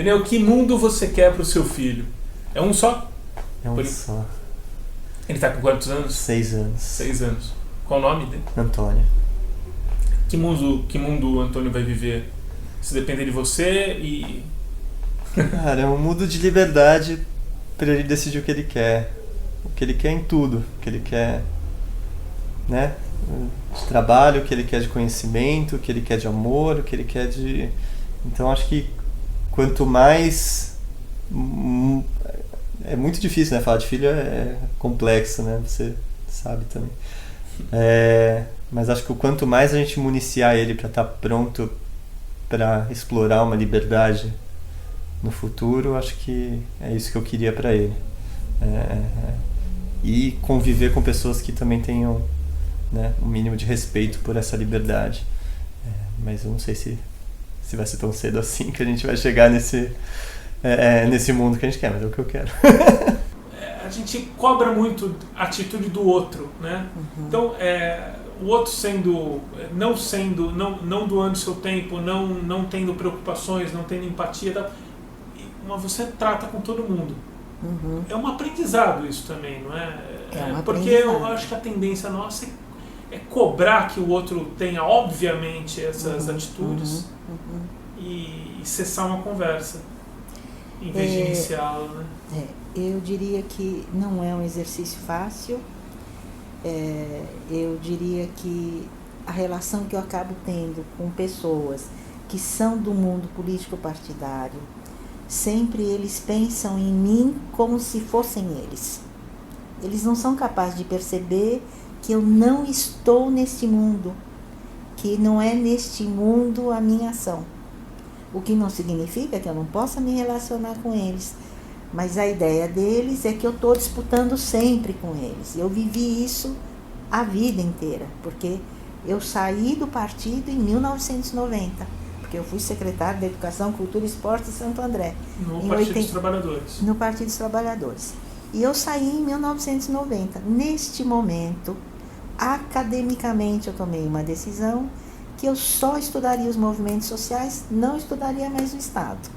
Daniel, que mundo você quer para o seu filho? É um só? É um só. Ele está com quantos anos? 6 anos. 6 anos. Qual o nome dele? Antônio. Que mundo o Antônio vai viver? Isso depende de você e... Cara, é um mundo de liberdade para ele decidir o que ele quer. O que ele quer em tudo. O que ele quer, né? De trabalho, o que ele quer de conhecimento, o que ele quer de amor, o que ele quer de... Então acho que quanto mais... É muito difícil, né? Falar de filho é complexo, né? Você sabe também. Mas acho que o quanto mais a gente municiar ele para estar pronto para explorar uma liberdade no futuro, acho que é isso que eu queria para ele. E conviver com pessoas que também tenham, né, um mínimo de respeito por essa liberdade. Mas eu não sei se vai ser tão cedo assim que a gente vai chegar nesse mundo que a gente quer, mas é o que eu quero. A gente cobra muito a atitude do outro, né? Uhum. Então, o outro não doando seu tempo, não tendo preocupações, não tendo empatia, mas você trata com todo mundo. Uhum. É um aprendizado isso também, não é? Porque eu acho que a tendência nossa é cobrar que o outro tenha, obviamente, essas atitudes e cessar uma conversa, em vez de iniciá-la, né? Eu diria que não é um exercício fácil. Eu diria que a relação que eu acabo tendo com pessoas que são do mundo político-partidário, sempre eles pensam em mim como se fossem eles. Eles não são capazes de perceber que eu não estou neste mundo, que não é neste mundo a minha ação. O que não significa que eu não possa me relacionar com eles. Mas a ideia deles é que eu estou disputando sempre com eles. Eu vivi isso a vida inteira, porque eu saí do partido em 1990, porque eu fui secretária de Educação, Cultura e Esporte de Santo André. No Partido dos Trabalhadores. No Partido dos Trabalhadores. E eu saí em 1990. Neste momento, academicamente, eu tomei uma decisão que eu só estudaria os movimentos sociais, não estudaria mais o Estado.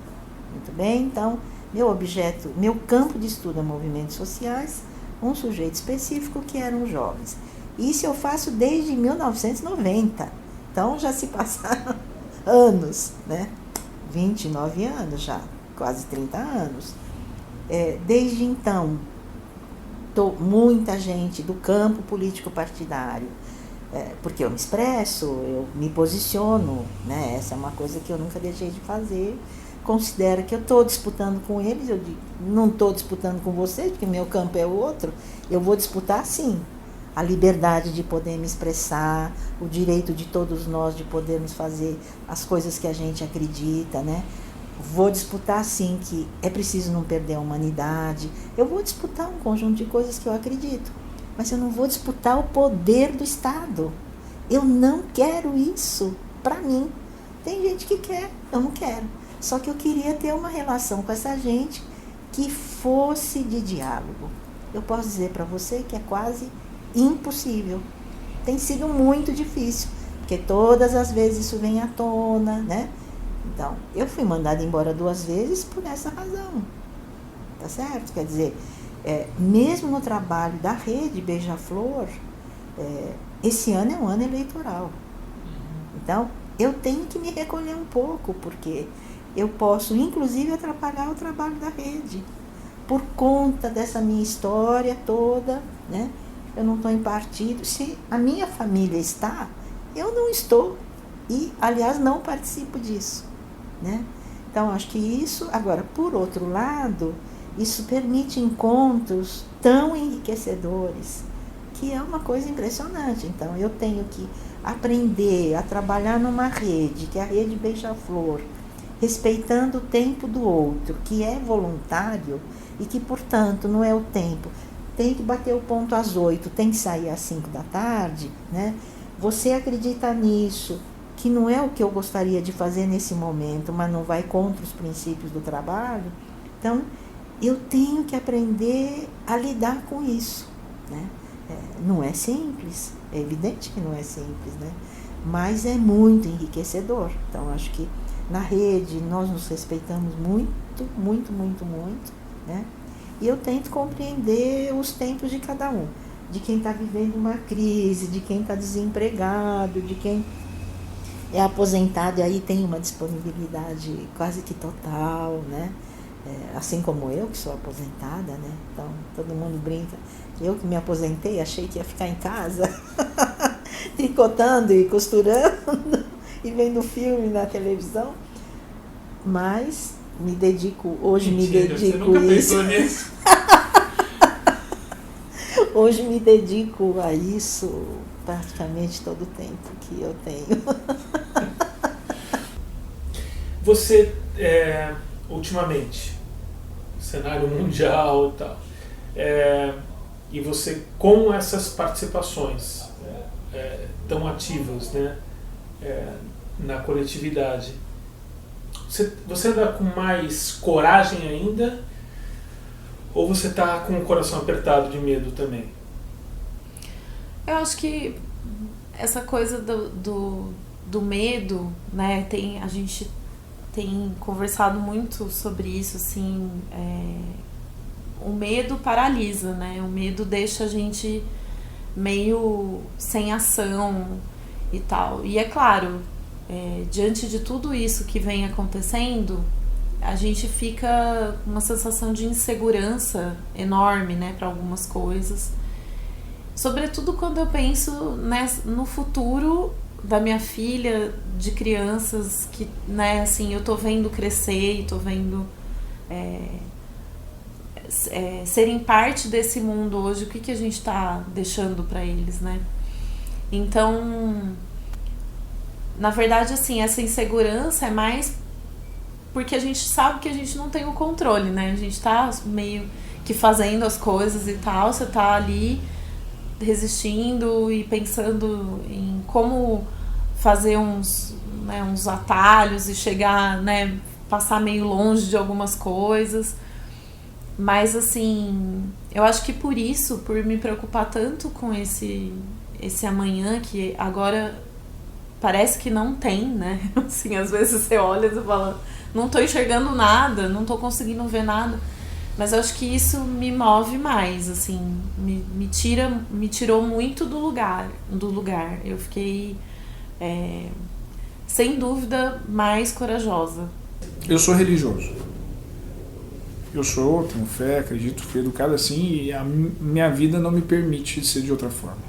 Muito bem? Então, meu campo de estudo é movimentos sociais, um sujeito específico que eram os jovens. Isso eu faço desde 1990. Então, já se passaram anos, né? 29 anos já, quase 30 anos. Desde então, muita gente do campo político-partidário, porque eu me expresso, eu me posiciono, né? Essa é uma coisa que eu nunca deixei de fazer. Considero que eu estou disputando com eles, eu digo, não estou disputando com vocês, porque meu campo é outro, eu vou disputar sim. A liberdade de poder me expressar, o direito de todos nós de podermos fazer as coisas que a gente acredita, né? Vou disputar sim que é preciso não perder a humanidade, eu vou disputar um conjunto de coisas que eu acredito, mas eu não vou disputar o poder do Estado. Eu não quero isso para mim. Tem gente que quer, eu não quero. Só que eu queria ter uma relação com essa gente que fosse de diálogo. Eu posso dizer para você que é quase impossível. Tem sido muito difícil, porque todas as vezes isso vem à tona, né? Então, eu fui mandada embora 2 vezes por essa razão. Tá certo? Quer dizer, mesmo no trabalho da rede Beija-Flor, esse ano é um ano eleitoral. Então, eu tenho que me recolher um pouco, porque eu posso, inclusive, atrapalhar o trabalho da rede, por conta dessa minha história toda, né? Eu não estou em partido. Se a minha família está, eu não estou. E, aliás, não participo disso, né? Então, acho que isso... Agora, por outro lado, isso permite encontros tão enriquecedores, que é uma coisa impressionante. Então, eu tenho que aprender a trabalhar numa rede, que é a rede Beija-Flor, respeitando o tempo do outro, que é voluntário e que, portanto, não é o tempo. Tem que bater o ponto às 8, tem que sair às 5 da tarde, né? Você acredita nisso, que não é o que eu gostaria de fazer nesse momento, mas não vai contra os princípios do trabalho. Então, eu tenho que aprender a lidar com isso, né? Não é simples, é evidente que não é simples, né? Mas é muito enriquecedor. Então, acho que Na rede, nós nos respeitamos muito, muito, muito, muito, né? E eu tento compreender os tempos de cada um. De quem está vivendo uma crise, de quem está desempregado, de quem é aposentado e aí tem uma disponibilidade quase que total, né? Assim como eu, que sou aposentada, né? Então, todo mundo brinca. Eu que me aposentei, achei que ia ficar em casa, tricotando e costurando e vendo filme na televisão. Mas me dedico, hoje Mentira, me dedico você nunca isso. pensou nisso? Hoje me dedico a isso praticamente todo o tempo que eu tenho. Você, ultimamente, cenário mundial e tal, e você com essas participações tão ativas, né, na coletividade, você anda com mais coragem ainda ou você está com o coração apertado de medo também? Eu acho que essa coisa do medo, né, a gente tem conversado muito sobre isso, assim, o medo paralisa, né, o medo deixa a gente meio sem ação e tal, e é claro, diante de tudo isso que vem acontecendo, a gente fica com uma sensação de insegurança enorme, né, para algumas coisas, sobretudo quando eu penso no futuro da minha filha, de crianças que, né, assim, eu tô vendo crescer e tô vendo serem parte desse mundo hoje, o que a gente tá deixando para eles, né? Então, na verdade, assim, essa insegurança é mais porque a gente sabe que a gente não tem o controle, né? A gente tá meio que fazendo as coisas e tal, você tá ali resistindo e pensando em como fazer uns atalhos e chegar, né, passar meio longe de algumas coisas. Mas, assim, eu acho que por isso, por me preocupar tanto com esse amanhã, que agora parece que não tem, né? Assim, às vezes você olha e fala, não tô enxergando nada, não tô conseguindo ver nada. Mas eu acho que isso me move mais, assim, me tirou muito do lugar. Eu fiquei, sem dúvida, mais corajosa. Eu sou religioso. Tenho fé, acredito, fui educado assim e a minha vida não me permite ser de outra forma.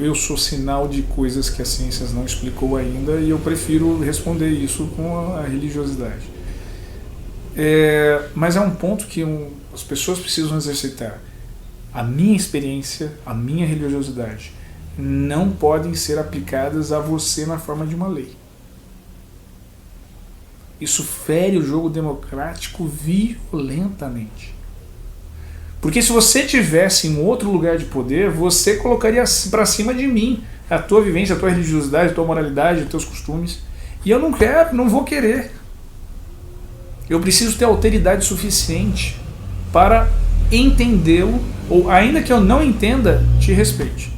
Eu sou sinal de coisas que a ciência não explicou ainda e eu prefiro responder isso com a religiosidade. Mas é um ponto que as pessoas precisam exercitar. A minha experiência, a minha religiosidade não podem ser aplicadas a você na forma de uma lei. Isso fere o jogo democrático violentamente. Porque se você tivesse em outro lugar de poder, você colocaria para cima de mim a tua vivência, a tua religiosidade, a tua moralidade, os teus costumes. E eu não quero, não vou querer. Eu preciso ter alteridade suficiente para entendê-lo, ou ainda que eu não entenda, te respeite.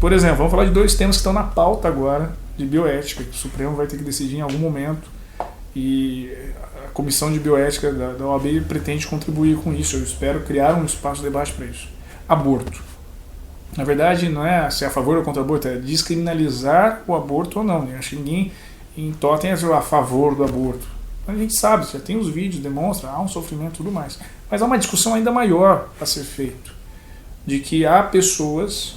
Por exemplo, vamos falar de 2 temas que estão na pauta agora, de bioética, que o Supremo vai ter que decidir em algum momento, e a Comissão de Bioética da OAB pretende contribuir com isso. Eu espero criar um espaço de debate para isso. Aborto. Na verdade, não é se é a favor ou contra o aborto, é descriminalizar o aborto ou não. Eu acho que ninguém em totem é a favor do aborto. A gente sabe, já tem os vídeos, demonstra, há um sofrimento e tudo mais. Mas há uma discussão ainda maior a ser feita, de que há pessoas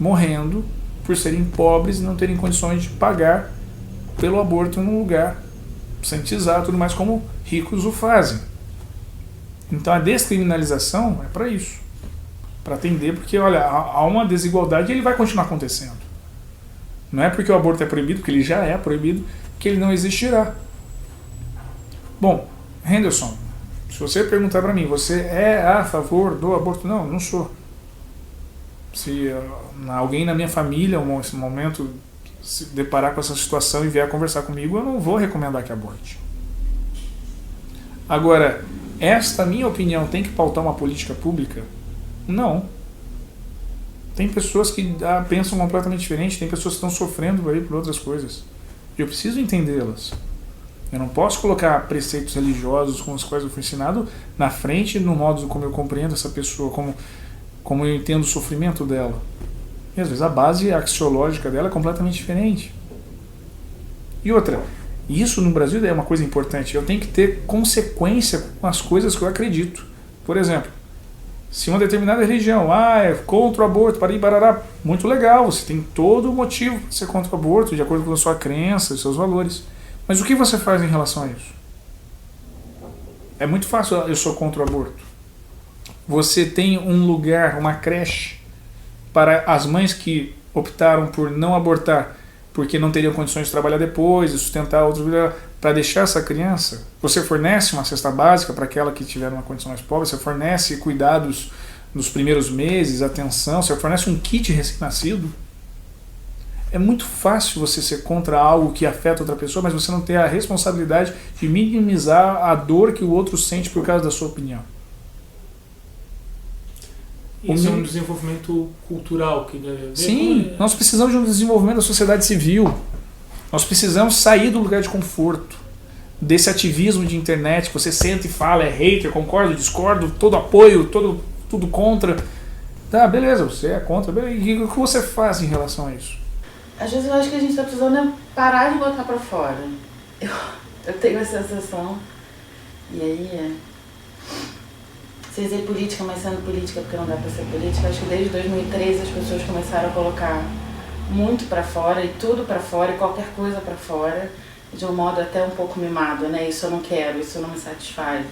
morrendo por serem pobres e não terem condições de pagar pelo aborto num lugar sanitizado, tudo mais, como ricos o fazem. Então a descriminalização é para isso, para atender, porque olha, há uma desigualdade e ele vai continuar acontecendo. Não é porque o aborto é proibido, porque ele já é proibido, que ele não existirá. Bom, Henderson, se você perguntar para mim, você é a favor do aborto? Não, não sou. Se alguém na minha família, nesse momento, se deparar com essa situação e vier conversar comigo, eu não vou recomendar que aborte. Agora, esta minha opinião tem que pautar uma política pública? Não. Tem pessoas que pensam completamente diferente, tem pessoas que estão sofrendo aí por outras coisas. E eu preciso entendê-las. Eu não posso colocar preceitos religiosos com os quais eu fui ensinado na frente no modo como eu compreendo essa pessoa, como eu entendo o sofrimento dela. E às vezes a base axiológica dela é completamente diferente. E outra, isso no Brasil é uma coisa importante. Eu tenho que ter consequência com as coisas que eu acredito. Por exemplo, se uma determinada religião é contra o aborto, barará, muito legal, você tem todo o motivo para ser contra o aborto, de acordo com a sua crença e seus valores. Mas o que você faz em relação a isso? É muito fácil, eu sou contra o aborto. Você tem um lugar, uma creche, para as mães que optaram por não abortar, porque não teriam condições de trabalhar depois e sustentar outros, para deixar essa criança. Você fornece uma cesta básica para aquela que tiver uma condição mais pobre, você fornece cuidados nos primeiros meses, atenção, você fornece um kit recém-nascido. É muito fácil você ser contra algo que afeta outra pessoa, mas você não ter a responsabilidade de minimizar a dor que o outro sente por causa da sua opinião. Isso é um desenvolvimento cultural que deve haver. Sim, nós precisamos de um desenvolvimento da sociedade civil. Nós precisamos sair do lugar de conforto, desse ativismo de internet, que você senta e fala, é hater, concordo, discordo, todo apoio, tudo contra. Tá, beleza, você é contra, beleza. E o que você faz em relação a isso? Às vezes eu acho que a gente está precisando parar de botar para fora. Eu tenho essa sensação. E aí, sem dizer política, mas sendo política porque não dá para ser política, acho que desde 2013 as pessoas começaram a colocar muito para fora e tudo para fora e qualquer coisa para fora, de um modo até um pouco mimado, né? Isso eu não quero, isso não me satisfaz.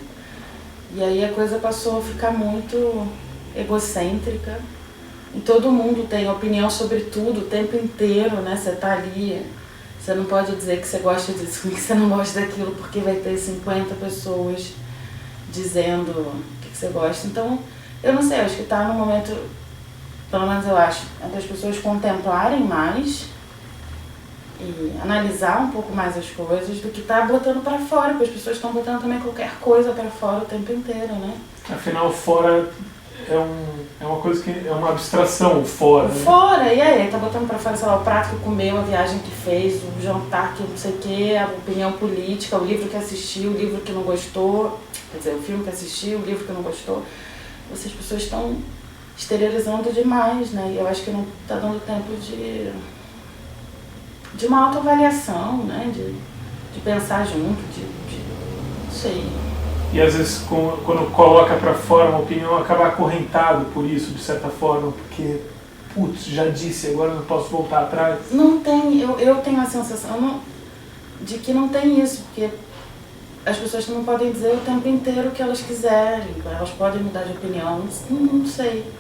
E aí a coisa passou a ficar muito egocêntrica e todo mundo tem opinião sobre tudo o tempo inteiro, né? Você tá ali, você não pode dizer que você gosta disso, que você não gosta daquilo, porque vai ter 50 pessoas dizendo o que você gosta. Então, eu não sei, acho que tá no momento, pelo menos eu acho, das pessoas contemplarem mais e analisar um pouco mais as coisas do que tá botando para fora, porque as pessoas estão botando também qualquer coisa para fora o tempo inteiro, né? Afinal, fora é uma coisa que é uma abstração, o fora. Né? Fora, e aí? Tá botando para fora, sei lá, o prato que comeu, a viagem que fez, o jantar que não sei o quê, a opinião política, o livro que assistiu, o livro que não gostou, quer dizer, o filme que assistiu, o livro que não gostou. As pessoas estão exteriorizando demais, né? E eu acho que não tá dando tempo de uma autoavaliação, né? De pensar junto, não sei. E às vezes quando coloca para fora uma opinião acaba acorrentado por isso, de certa forma, porque, putz, já disse, agora não posso voltar atrás. Não tem, eu tenho a sensação de que não tem isso, porque as pessoas não podem dizer o tempo inteiro o que elas quiserem, elas podem mudar de opinião, não sei.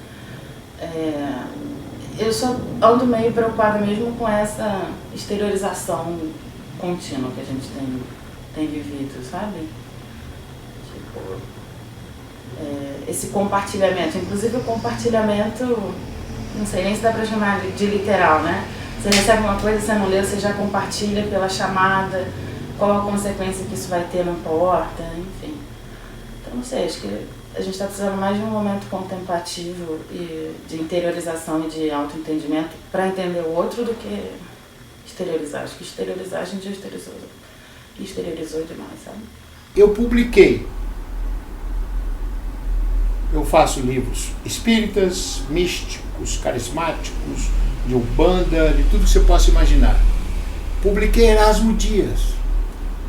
Eu só ando meio preocupada mesmo com essa exteriorização contínua que a gente tem vivido, sabe? Tipo, esse compartilhamento, inclusive o compartilhamento, não sei nem se dá pra chamar de literal, né? Você recebe uma coisa, você não lê, você já compartilha pela chamada, qual a consequência que isso vai ter, não importa, enfim. Então, não sei, acho que a gente está precisando mais de um momento contemplativo e de interiorização e de autoentendimento para entender o outro do que exteriorizar. Acho que exteriorizar a gente já exteriorizou demais, sabe? Eu publiquei. Eu faço livros espíritas, místicos, carismáticos, de Umbanda, de tudo que você possa imaginar. Publiquei Erasmo Dias.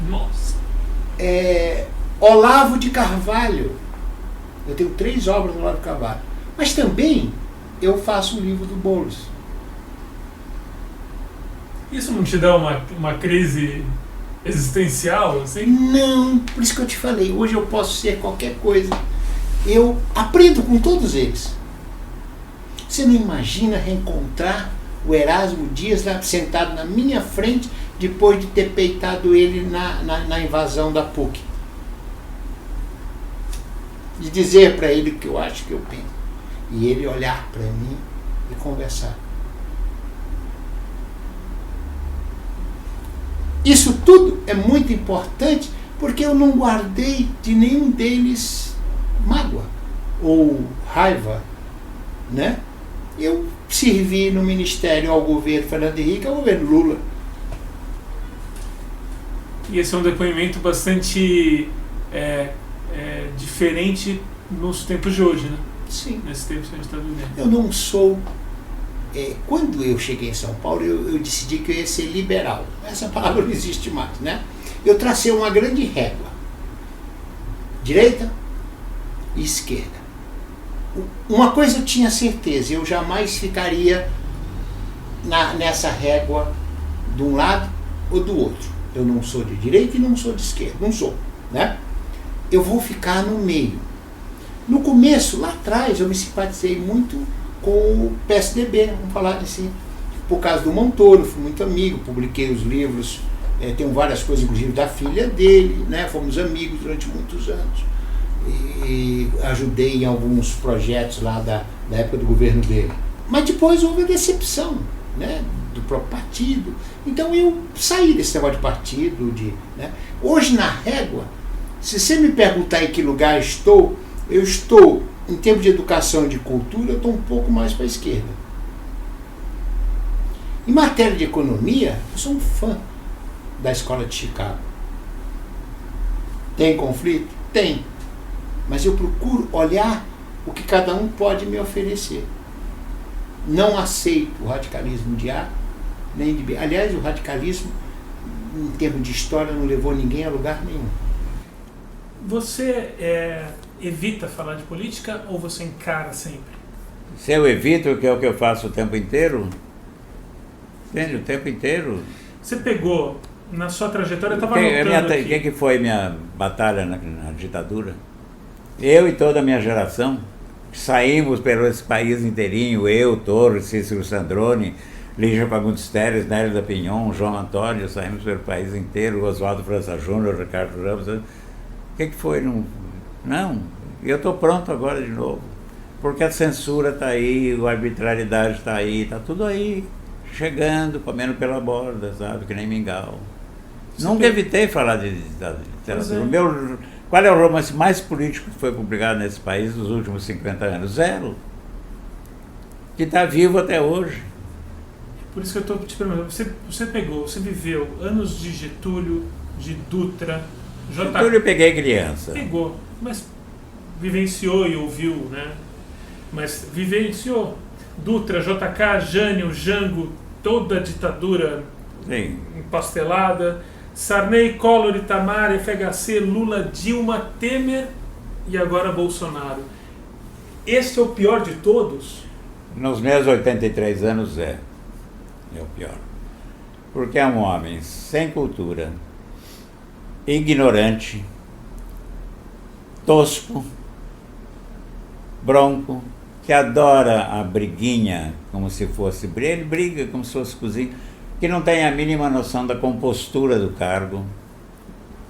Nossa! Olavo de Carvalho. Eu tenho 3 obras do Olavo de Carvalho. Mas também eu faço um livro do Boulos. Isso não te dá uma crise existencial, assim? Não, por isso que eu te falei. Hoje eu posso ser qualquer coisa. Eu aprendo com todos eles. Você não imagina reencontrar o Erasmo Dias lá sentado na minha frente depois de ter peitado ele na invasão da PUC. De dizer para ele o que eu acho que eu penso. E ele olhar para mim e conversar. Isso tudo é muito importante porque eu não guardei de nenhum deles mágoa ou raiva, né? Eu servi no ministério ao governo Fernando Henrique, ao governo Lula. E esse é um depoimento bastante diferente nos tempos de hoje, né? Sim. Nesse tempo que a gente está vivendo. Eu não sou... quando eu cheguei em São Paulo, eu decidi que eu ia ser liberal. Essa palavra não existe mais, né? Eu tracei uma grande régua. Direita e esquerda. Uma coisa eu tinha certeza, eu jamais ficaria nessa régua de um lado ou do outro. Eu não sou de direita e não sou de esquerda, não sou, né? Eu vou ficar no meio. No começo, lá atrás, eu me simpatizei muito com o PSDB, vamos falar assim, por causa do Montoro, fui muito amigo, publiquei os livros, tenho várias coisas, inclusive da filha dele, né? Fomos amigos durante muitos anos. E ajudei em alguns projetos lá da época do governo dele. Mas depois houve a decepção, né, do próprio partido. Então eu saí desse negócio de partido. Né? Hoje na régua, se você me perguntar em que lugar eu estou, em termos de educação e de cultura, eu estou um pouco mais para a esquerda. Em matéria de economia, eu sou um fã da Escola de Chicago. Tem conflito? Tem. Mas eu procuro olhar o que cada um pode me oferecer. Não aceito o radicalismo de A nem de B. Aliás, o radicalismo, em termos de história, não levou ninguém a lugar nenhum. Você evita falar de política ou você encara sempre? Se eu evito, que é o que eu faço o tempo inteiro, entende? O tempo inteiro. Você pegou, na sua trajetória, eu estava anotando aqui. O que foi minha batalha na ditadura? Eu e toda a minha geração saímos pelo esse país inteirinho, eu, Torres, Cícero Sandrone, Lígia Fagundes Teres, Nélio da Pinhon, João Antônio, saímos pelo país inteiro, Oswaldo França Júnior, Ricardo Ramos. O que foi? Não, eu estou pronto agora de novo, porque a censura está aí, a arbitrariedade está aí, está tudo aí, chegando, comendo pela borda, sabe, que nem mingau. Nunca evitei falar de literatura. Qual é o romance mais político que foi publicado nesse país nos últimos 50 anos? Zero. Que está vivo até hoje. Por isso que eu estou te perguntando, você viveu anos de Getúlio, de Dutra, Getúlio eu peguei criança. Pegou, mas vivenciou e ouviu, né? Mas vivenciou Dutra, JK, Jânio, Jango, toda a ditadura empastelada, Sarney, Collor, Itamar, FHC, Lula, Dilma, Temer e agora Bolsonaro. Este é o pior de todos? Nos meus 83 anos é o pior. Porque é um homem sem cultura, ignorante, tosco, bronco, que adora a briguinha como se fosse... Ele briga como se fosse cozinha, que não tem a mínima noção da compostura do cargo.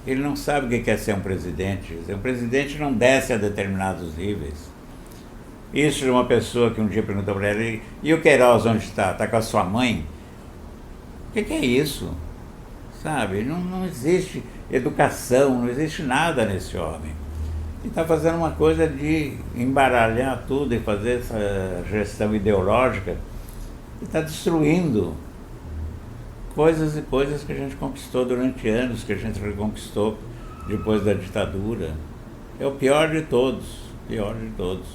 Ele não sabe o que é ser um presidente. Um presidente não desce a determinados níveis. Isso de uma pessoa que um dia perguntou para ele, e o Queiroz onde está? Está com a sua mãe? O que é isso? Sabe? Não existe educação, não existe nada nesse homem. E está fazendo uma coisa de embaralhar tudo e fazer essa gestão ideológica. E está destruindo coisas e coisas que a gente conquistou durante anos, que a gente reconquistou depois da ditadura. É o pior de todos,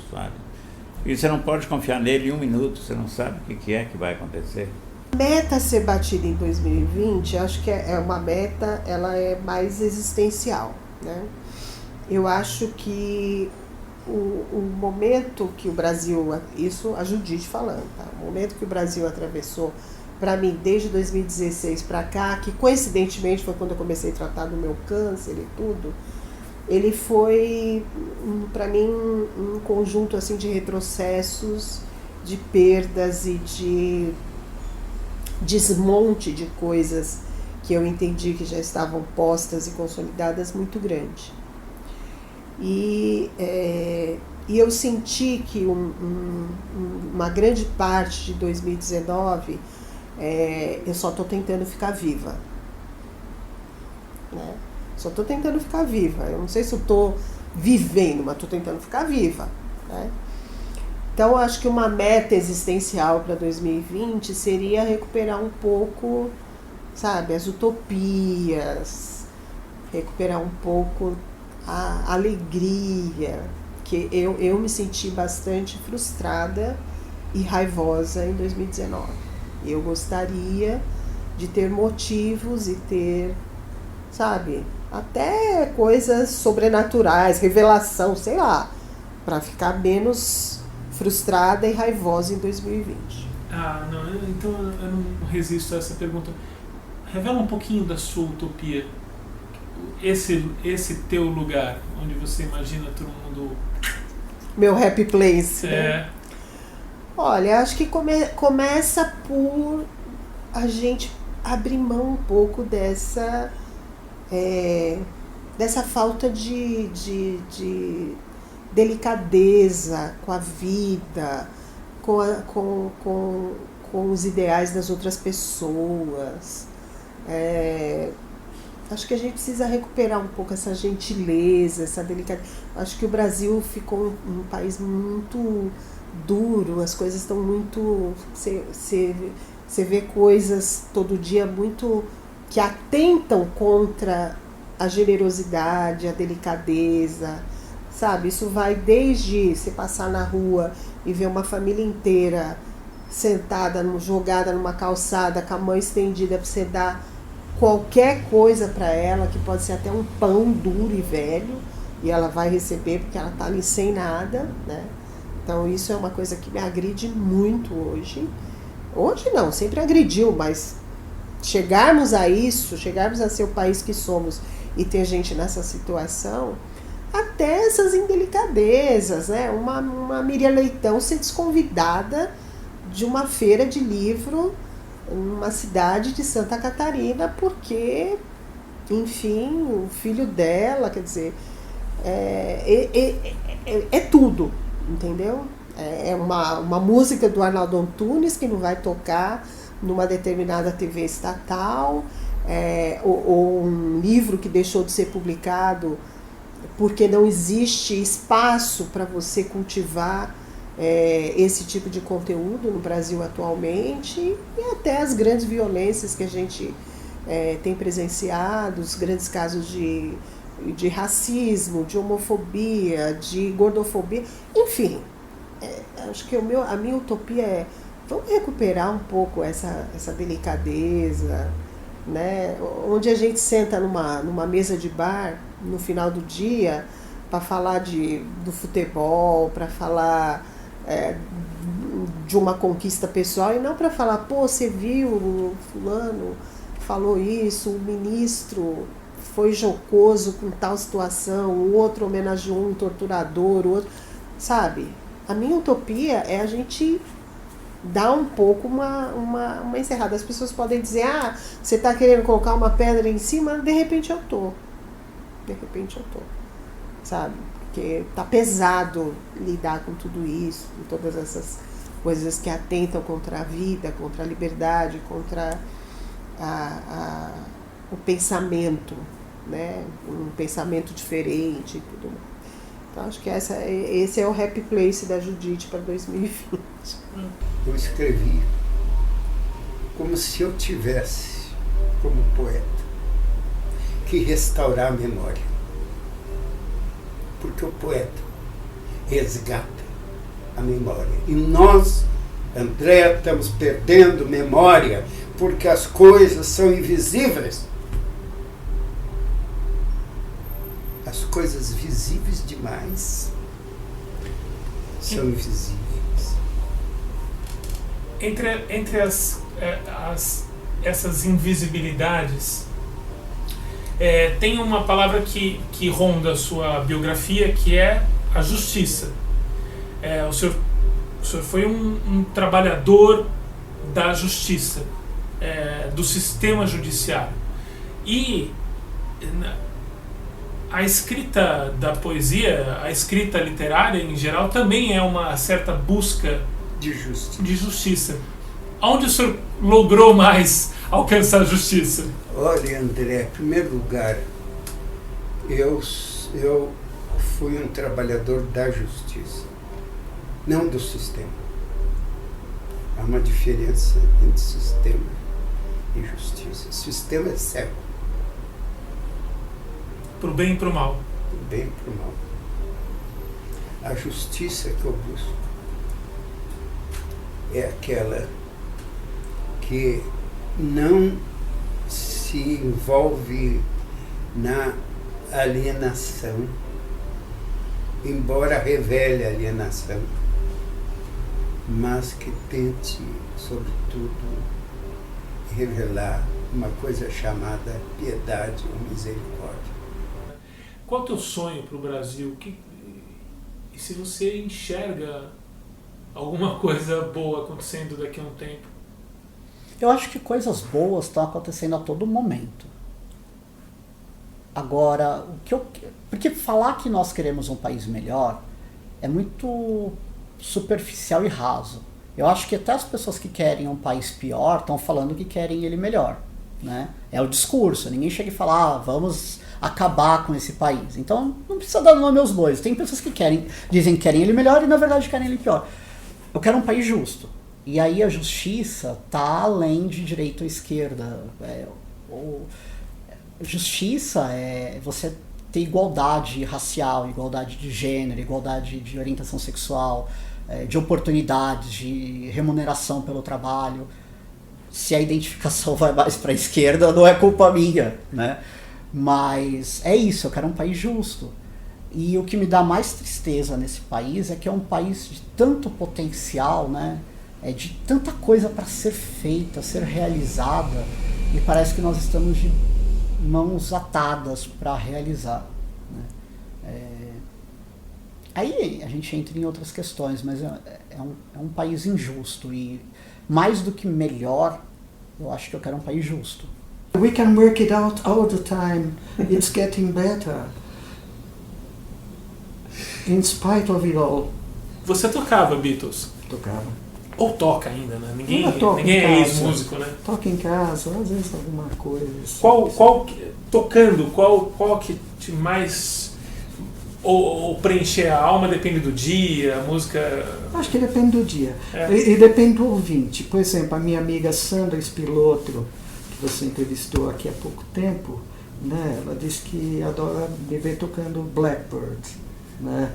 sabe? E você não pode confiar nele em um minuto, você não sabe o que é que vai acontecer. A meta a ser batida em 2020, acho que é uma meta, ela é mais existencial, né? Eu acho que o momento que o Brasil, isso a Judite falando, tá? O momento que o Brasil atravessou, para mim, desde 2016 para cá, que coincidentemente foi quando eu comecei a tratar do meu câncer e tudo, ele foi, para mim, um conjunto assim de retrocessos, de perdas e de desmonte de coisas que eu entendi que já estavam postas e consolidadas muito grande. E eu senti que uma grande parte de 2019 eu só estou tentando ficar viva, né? Só estou tentando ficar viva. Eu não sei se eu estou vivendo, mas estou tentando ficar viva, né? Então, acho que uma meta existencial para 2020 seria recuperar um pouco, sabe, as utopias, recuperar um pouco a alegria, que eu me senti bastante frustrada e raivosa em 2019. Eu gostaria de ter motivos e ter, sabe, até coisas sobrenaturais, revelação, sei lá, para ficar menos frustrada e raivosa em 2020. Não, então eu não resisto a essa pergunta. Revela um pouquinho da sua utopia. Esse teu lugar, onde você imagina todo mundo... Meu happy place. É. Né? Olha, acho que começa por a gente abrir mão um pouco dessa falta de delicadeza com a vida, com os ideais das outras pessoas. Acho que a gente precisa recuperar um pouco essa gentileza, essa delicadeza. Acho que o Brasil ficou um país muito duro, as coisas estão muito... Você vê coisas todo dia muito que atentam contra a generosidade, a delicadeza, sabe? Isso vai desde você passar na rua e ver uma família inteira sentada, jogada numa calçada, com a mão estendida para você dar qualquer coisa para ela, que pode ser até um pão duro e velho, e ela vai receber porque ela está ali sem nada, né? Então isso é uma coisa que me agride muito hoje. Hoje não, sempre agrediu, mas chegarmos a isso, chegarmos a ser o país que somos e ter gente nessa situação, até essas indelicadezas, né? Uma Miriam Leitão ser desconvidada de uma feira de livro numa cidade de Santa Catarina, porque, enfim, o filho dela, quer dizer, é tudo, entendeu? É uma música do Arnaldo Antunes que não vai tocar numa determinada TV estatal, ou um livro que deixou de ser publicado porque não existe espaço para você cultivar esse tipo de conteúdo no Brasil atualmente, e até as grandes violências que a gente tem presenciado, os grandes casos de racismo, de homofobia, de gordofobia, enfim. Acho que a minha utopia é: vamos recuperar um pouco essa delicadeza, né? Onde a gente senta numa mesa de bar no final do dia para falar do futebol, para falar de uma conquista pessoal, e não para falar, pô, você viu, o fulano falou isso, o ministro foi jocoso com tal situação, o outro homenageou um torturador, o outro, sabe? A minha utopia é a gente dar um pouco uma encerrada. As pessoas podem dizer, você está querendo colocar uma pedra em cima, de repente eu tô, sabe? Porque tá pesado lidar com tudo isso, com todas essas coisas que atentam contra a vida, contra a liberdade, contra o pensamento, né? Um pensamento diferente e tudo mais. Então acho que esse é o happy place da Judite para 2020. Eu escrevi como se eu tivesse, como poeta, que restaurar a memória. Porque o poeta resgata a memória. E nós, André, estamos perdendo memória porque as coisas são invisíveis. As coisas visíveis demais são invisíveis. Entre essas invisibilidades, tem uma palavra que ronda a sua biografia, que é a justiça. O senhor foi um trabalhador da justiça, do sistema judiciário. E a escrita da poesia, a escrita literária em geral, também é uma certa busca de justiça. Onde o senhor logrou mais alcançar a justiça? Olha, André, em primeiro lugar, eu fui um trabalhador da justiça. não do sistema. Há uma diferença entre sistema e justiça. O sistema é cego. Pro bem e pro mal. Pro bem e pro mal. A justiça que eu busco é aquela que não se envolve na alienação, embora revele a alienação, mas que tente, sobretudo, revelar uma coisa chamada piedade ou misericórdia. Qual é o teu sonho para o Brasil? E se você enxerga alguma coisa boa acontecendo daqui a um tempo? Eu acho que coisas boas estão acontecendo a todo momento. Agora, porque falar que nós queremos um país melhor é muito superficial e raso. Eu acho que até as pessoas que querem um país pior estão falando que querem ele melhor, né? É o discurso, ninguém chega e fala, vamos acabar com esse país. Então não precisa dar nome aos bois. Tem pessoas que dizem que querem ele melhor e na verdade querem ele pior. Eu quero um país justo. E aí a justiça está além de direita ou esquerda. Justiça é você ter igualdade racial, igualdade de gênero, igualdade de orientação sexual, de oportunidades, de remuneração pelo trabalho. Se a identificação vai mais para a esquerda, não é culpa minha, né? Mas é isso, eu quero um país justo. E o que me dá mais tristeza nesse país é que é um país de tanto potencial, né? De tanta coisa para ser feita, ser realizada, e parece que nós estamos de mãos atadas para realizar, né? Aí a gente entra em outras questões, mas é um país injusto, e mais do que melhor, eu acho que eu quero um país justo. We can work it out all the time. It's getting better. In spite of it all. Você tocava Beatles? Tocava. Ou toca ainda, né? Ninguém é é ex-músico, né? Toca em casa, às vezes alguma coisa. Qual que te mais ou preencher a alma? Depende do dia, a música... Acho que depende do dia. E depende do ouvinte. Por exemplo, a minha amiga Sandra Spilotro, que você entrevistou aqui há pouco tempo, né? Ela disse que adora me ver tocando Blackbird, né?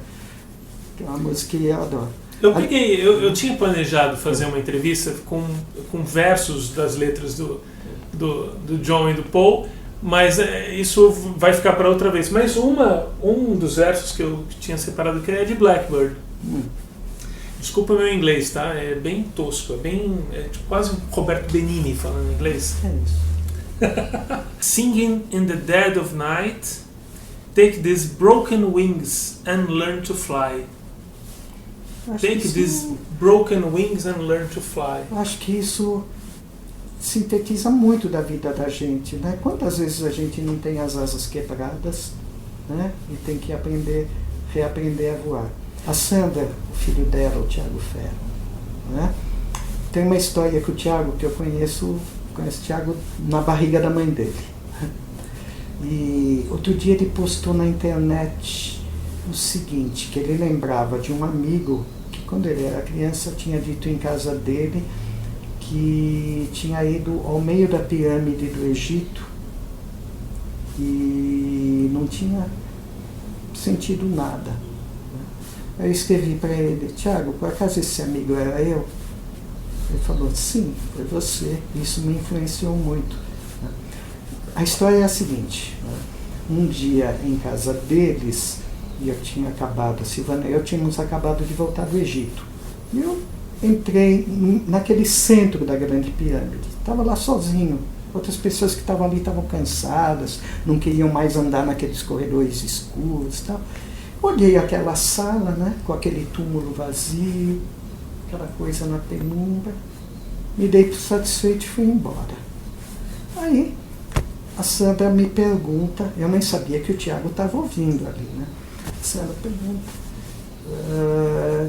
Que é uma música que eu adoro. Eu tinha planejado fazer uma entrevista com versos das letras do John e do Paul, mas isso vai ficar para outra vez. Mas um dos versos que eu tinha separado aqui é de Blackbird. Desculpa meu inglês, tá? É bem tosco, é tipo quase um Roberto Benigni falando inglês. É isso. Singing in the dead of night, take these broken wings and learn to fly. Take these broken wings and learn to fly. Acho que isso sintetiza muito da vida da gente, né? Quantas vezes a gente não tem as asas quebradas, né? E tem que reaprender a voar. A Sandra, o filho dela, o Tiago Ferro, né? Tem uma história que o Tiago, que eu conheço o Tiago na barriga da mãe dele. E outro dia ele postou na internet o seguinte, que ele lembrava de um amigo que quando ele era criança tinha dito em casa dele que tinha ido ao meio da pirâmide do Egito e não tinha sentido nada. Eu escrevi para ele, Tiago, por acaso esse amigo era eu? Ele falou, sim, foi você. Isso me influenciou muito. A história é a seguinte, um dia em casa deles, e eu tinha acabado, a Silvana e eu tínhamos acabado de voltar do Egito. E eu entrei naquele centro da grande pirâmide. Estava lá sozinho. Outras pessoas que estavam ali estavam cansadas, não queriam mais andar naqueles corredores escuros e tal. Olhei aquela sala, né, com aquele túmulo vazio, aquela coisa na penumbra, me dei por satisfeito e fui embora. Aí a Sandra me pergunta, eu nem sabia que o Tiago estava ouvindo ali, né? A Sandra pergunta,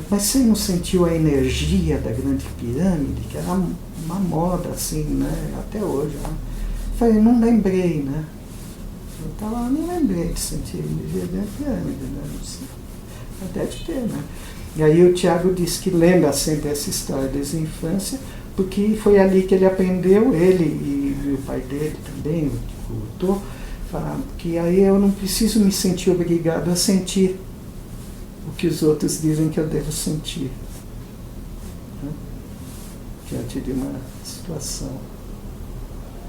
mas você não sentiu a energia da grande pirâmide, que era uma moda assim, né? Até hoje. Né? Eu falei, não lembrei, né? Eu estava, não lembrei de sentir a energia da pirâmide, né? Deve ter, né? E aí o Tiago diz que lembra sempre essa história desde a infância, porque foi ali que ele aprendeu, ele e o pai dele também, o autor, falaram que aí eu não preciso me sentir obrigado a sentir o que os outros dizem que eu devo sentir. Diante de uma situação.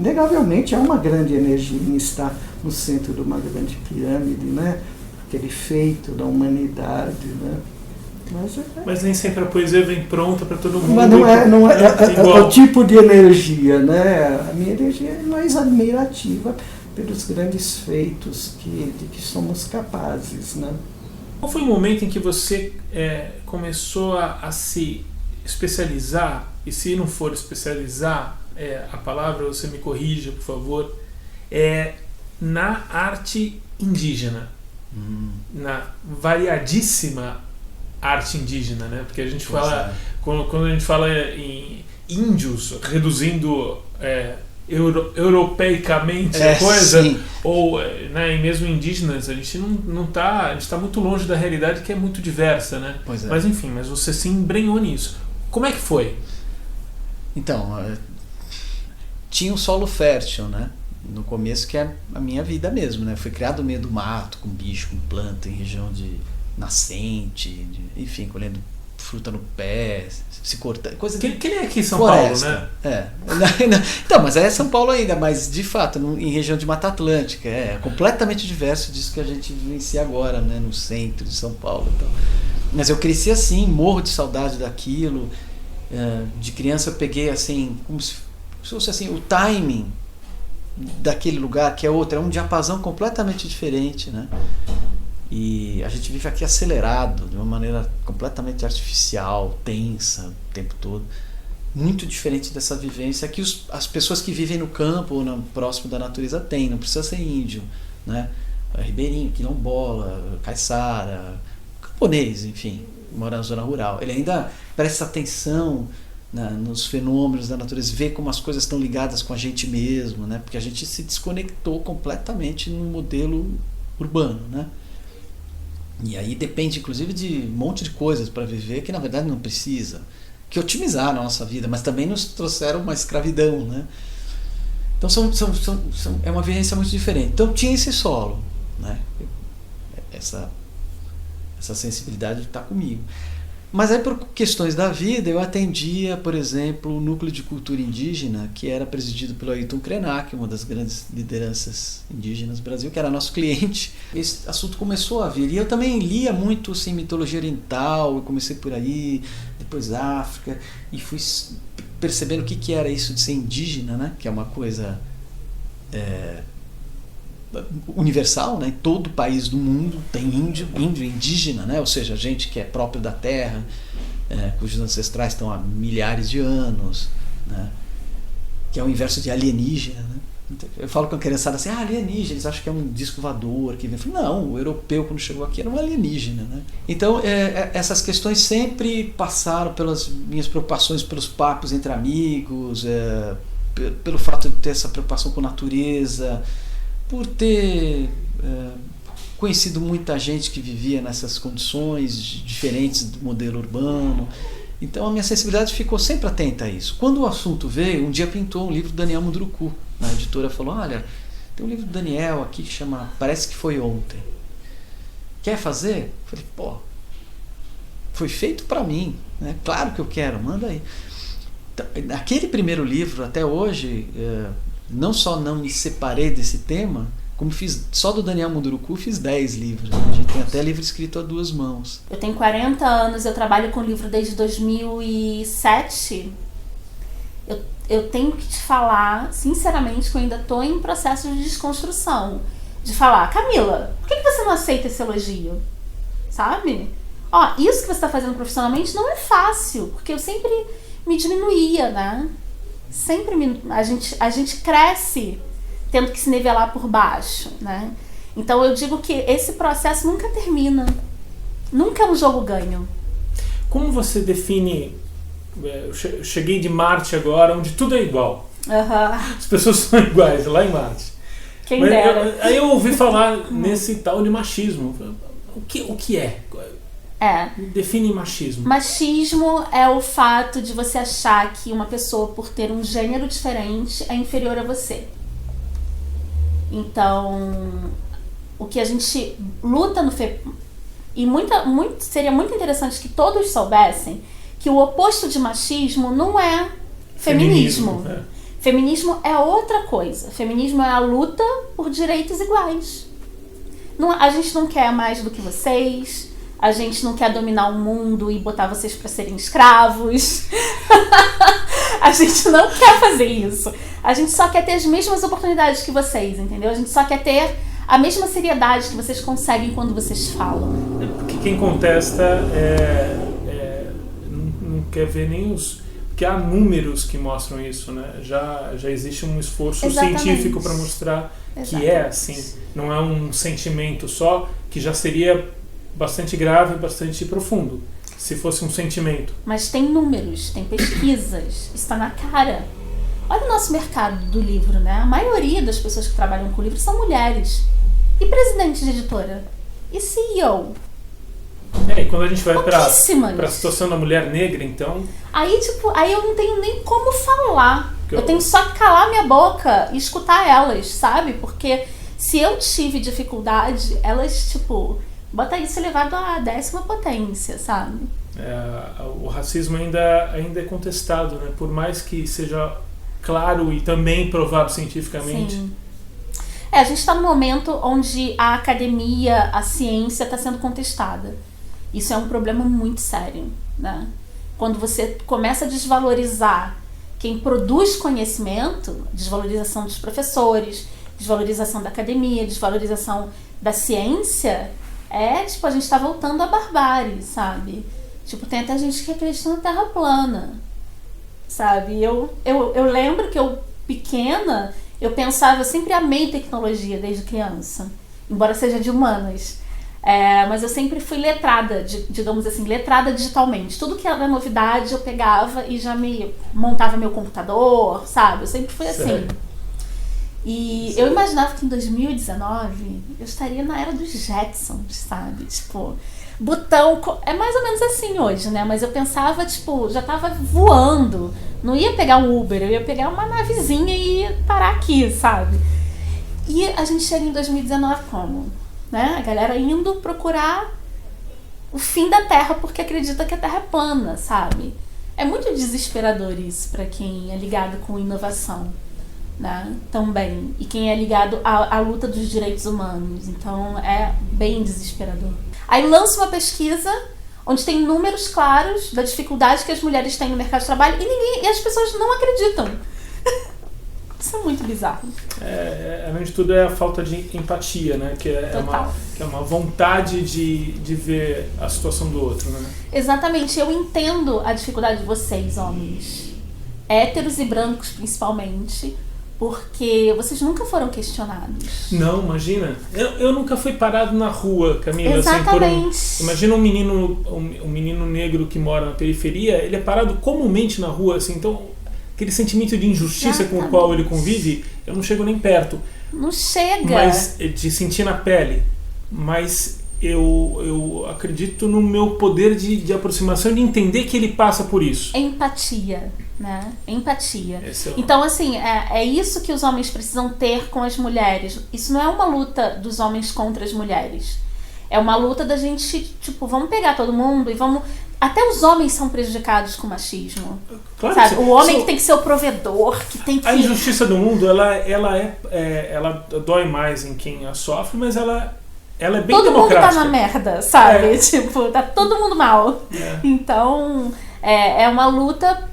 Inegavelmente há uma grande energia em estar no centro de uma grande pirâmide, né? Aquele feito da humanidade, né? Mas nem sempre a poesia vem pronta para todo mundo. Mas não é o tipo de energia, né? A minha energia é mais admirativa pelos grandes feitos de que somos capazes, né? Qual foi o momento em que você começou a se especializar, e se não for especializar a palavra, você me corrija, por favor, na arte indígena, na variadíssima arte indígena, né? Porque a gente fala, quando a gente fala em índios, reduzindo europeicamente a coisa, sim. Ou né, e mesmo indígenas, a gente não tá, a gente está muito longe da realidade, que é muito diversa, né? Pois é. Mas enfim, mas você se embrenhou nisso. Como é que foi? Então, tinha um solo fértil, né? No começo, que é a minha vida mesmo, né? Fui criado no meio do mato, com bicho, com planta, em região de nascente, enfim, colhendo fruta no pé, se cortando, coisa de... Que nem aqui em São Floresta. Paulo, né? Então, mas é São Paulo ainda, mas de fato, em região de Mata Atlântica, é completamente diverso disso que a gente vivencia agora, né? No centro de São Paulo. Então. Mas eu cresci assim, morro de saudade daquilo. De criança eu peguei assim, como se fosse assim, o timing daquele lugar, que é outro, é um diapasão completamente diferente, né? E a gente vive aqui acelerado, de uma maneira completamente artificial, tensa o tempo todo. Muito diferente dessa vivência que as pessoas que vivem no campo ou próximo da natureza têm. Não precisa ser índio, né? Ribeirinho, quilombola, caiçara, camponês, enfim, mora na zona rural. Ele ainda presta atenção nos fenômenos da natureza, vê como as coisas estão ligadas com a gente mesmo, né? Porque a gente se desconectou completamente no modelo urbano, né? E aí depende inclusive de um monte de coisas para viver que na verdade não precisa, que otimizaram a nossa vida, mas também nos trouxeram uma escravidão, né? Então é uma vivência muito diferente. Então tinha esse solo, né? Essa sensibilidade está comigo. Mas aí, por questões da vida, eu atendia, por exemplo, o Núcleo de Cultura Indígena, que era presidido pelo Ayrton Krenak, uma das grandes lideranças indígenas do Brasil, que era nosso cliente. Esse assunto começou a vir. E eu também lia muito assim, mitologia oriental, eu comecei por aí, depois África, e fui percebendo o que era isso de ser indígena, né? Que é uma coisa universal, né? Em todo país do mundo tem índio indígena, né? Ou seja, gente que é próprio da terra, cujos ancestrais estão há milhares de anos, né? Que é o inverso de alienígena, né? Eu falo com a criançada assim, alienígena, eles acham que é um disco voador que vem. Eu falo, não, o europeu quando chegou aqui era um alienígena, né? Então essas questões sempre passaram pelas minhas preocupações, pelos papos entre amigos, pelo fato de ter essa preocupação com a natureza, por ter conhecido muita gente que vivia nessas condições diferentes do modelo urbano. Então a minha sensibilidade ficou sempre atenta a isso. Quando o assunto veio, um dia pintou um livro do Daniel Munduruku. A editora falou, olha, tem um livro do Daniel aqui que chama Parece que Foi Ontem. Quer fazer? Eu falei, pô, foi feito para mim, né? Claro que eu quero, manda aí. Então, aquele primeiro livro, até hoje, não só não me separei desse tema, como fiz só do Daniel Munduruku, fiz 10 livros. A gente tem até livro escrito a 2 mãos. Eu tenho 40 anos, eu trabalho com livro desde 2007. Eu tenho que te falar, sinceramente, que eu ainda estou em processo de desconstrução. De falar, Camila, por que você não aceita esse elogio? Sabe? Ó, isso que você está fazendo profissionalmente não é fácil, porque eu sempre me diminuía, né? A gente cresce tendo que se nivelar por baixo, né? Então eu digo que esse processo nunca termina. Nunca é um jogo ganho. Como você define... Eu cheguei de Marte agora, onde tudo é igual. As pessoas são iguais, lá em Marte. Quem dera. Aí eu ouvi falar nesse tal de machismo. O que é? Define machismo. Machismo é o fato de você achar que uma pessoa, por ter um gênero diferente, é inferior a você. Então, o que a gente luta no e seria muito interessante que todos soubessem que o oposto de machismo não é feminismo. Feminismo é outra coisa. Feminismo é a luta por direitos iguais. A gente não quer mais do que vocês. A gente não quer dominar o mundo e botar vocês para serem escravos. A gente não quer fazer isso. A gente só quer ter as mesmas oportunidades que vocês, entendeu? A gente só quer ter a mesma seriedade que vocês conseguem quando vocês falam. Porque quem contesta não quer ver nem os... Porque há números que mostram isso, né? Já existe um esforço científico para mostrar que é assim. Não é um sentimento só, que já seria bastante grave e bastante profundo, se fosse um sentimento. Mas tem números, tem pesquisas, isso está na cara. Olha o nosso mercado do livro, né? A maioria das pessoas que trabalham com livro são mulheres. E presidente de editora? E CEO? E quando a gente vai para a situação da mulher negra, então... Aí eu não tenho nem como falar. Eu tenho só que calar minha boca e escutar elas, sabe? Porque se eu tive dificuldade, elas, bota isso elevado à 10ª potência, sabe? O racismo ainda é contestado, né? Por mais que seja claro e também provado cientificamente. Sim. A gente está num momento onde a academia, a ciência está sendo contestada. Isso é um problema muito sério, né? Quando você começa a desvalorizar quem produz conhecimento, desvalorização dos professores, desvalorização da academia, desvalorização da ciência, a gente tá voltando à barbárie, sabe? Tem até gente que acredita na Terra plana, sabe? Eu lembro que eu, pequena, eu pensava, eu sempre amei tecnologia desde criança, embora seja de humanas. Mas eu sempre fui letrada, digamos assim, letrada digitalmente. Tudo que era novidade eu pegava e já me montava meu computador, sabe? Eu sempre fui assim. E eu imaginava que em 2019 eu estaria na era dos Jetsons, sabe? Botão... É mais ou menos assim hoje, né? Mas eu pensava, já tava voando. Não ia pegar um Uber, eu ia pegar uma navezinha e ia parar aqui, sabe? E a gente chega em 2019 como? Né? A galera indo procurar o fim da Terra porque acredita que a Terra é plana, sabe? É muito desesperador isso para quem é ligado com inovação, né? Também. E quem é ligado à luta dos direitos humanos. Então é bem desesperador. Aí lança uma pesquisa onde tem números claros da dificuldade que as mulheres têm no mercado de trabalho e as pessoas não acreditam. Isso é muito bizarro. Além de tudo, é a falta de empatia, né? Que é uma vontade de ver a situação do outro, né? Exatamente. Eu entendo a dificuldade de vocês, homens. Héteros e brancos, principalmente. Porque vocês nunca foram questionados. Não, imagina. Eu nunca fui parado na rua, Camila. Exatamente. Imagina um menino negro que mora na periferia, ele é parado comumente na rua, assim, então... Aquele sentimento de injustiça com o qual ele convive, eu não chego nem perto. Não chega. Mas de sentir na pele. Mas eu acredito no meu poder de aproximação e de entender que ele passa por isso. Empatia, né? Empatia. Então, assim, é isso que os homens precisam ter com as mulheres. Isso não é uma luta dos homens contra as mulheres. É uma luta da gente, vamos pegar todo mundo e vamos... Até os homens são prejudicados com o machismo. Claro, sabe? O homem que tem que ser o provedor, que tem que... A injustiça do mundo, ela dói mais em quem a sofre, mas ela é bem democrática. Todo mundo tá na merda, sabe? Tá todo mundo mal. Então, é uma luta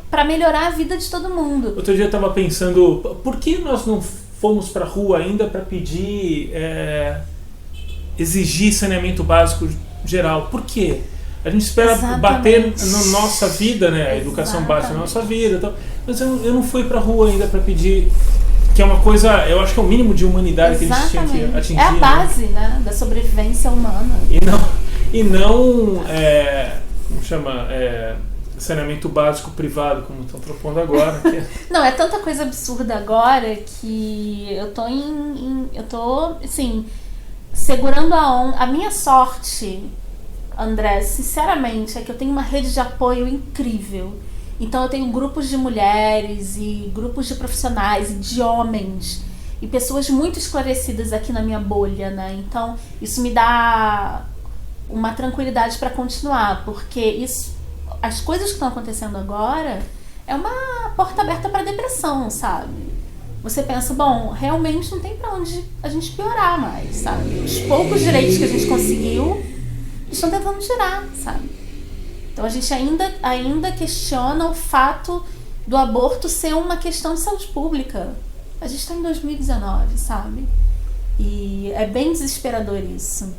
pra melhorar a vida de todo mundo. Outro dia eu tava pensando, por que nós não fomos pra rua ainda pra pedir, exigir saneamento básico geral? Por quê? A gente espera bater na nossa vida, né? A educação bate na nossa vida e tal. Mas eu não fui pra rua ainda pra pedir, que é uma coisa, eu acho que é o mínimo de humanidade que a gente tinha que atingir. É a base, né? Da sobrevivência humana. E não como chama? Saneamento básico privado, como estão propondo agora. Não, é tanta coisa absurda agora que eu tô assim, segurando a minha sorte. André, sinceramente, é que eu tenho uma rede de apoio incrível. Então eu tenho grupos de mulheres e grupos de profissionais e de homens e pessoas muito esclarecidas aqui na minha bolha, né? Então isso me dá uma tranquilidade para continuar, porque as coisas que estão acontecendo agora é uma porta aberta para depressão, sabe? Você pensa, bom, realmente não tem para onde a gente piorar mais, sabe? Os poucos direitos que a gente conseguiu estão tentando tirar, sabe? Então a gente ainda questiona o fato do aborto ser uma questão de saúde pública. A gente está em 2019, sabe? E é bem desesperador isso.